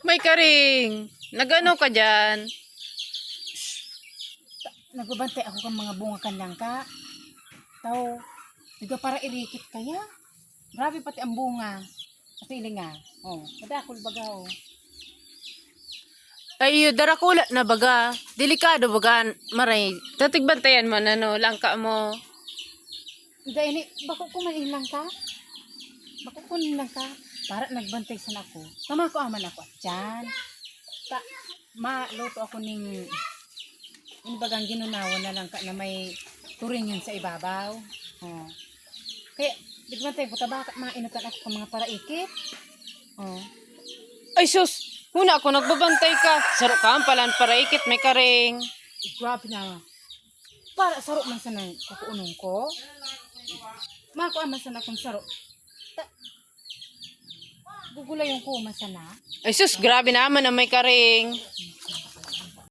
May karing. Nagano ka dyan? Nagbabantay ako kang mga bunga kan lang ka. Tao, diga para irikit kaya. Grabe pati ang bunga. At ilinga. Oh, madakol baga oh. Ay, darakula na baga. Delikado baga, maray. Tatigbantayan mo na no, langka mo. Dahil ini, bako kumain lang ka. Bako kunin lang ka. Para nagbantay sana ako. Tama ko aman ako. Diyan. Maluto ako ning bagang ginunawan na lang ka na may turing yun sa ibabaw. Oh. Kaya, nagbantay ko tabaka, mga inutan ako ng mga paraikit. Oh. Ay sus, huna ako nagbabantay ka. Saro ka ang palan para ikit may karing. Grabe na. Para saro man sa nang kukuunong ko. Mako aman sa na kung saro. Gugulay yung kuma sa na. Ay sus, grabe naman na may karing.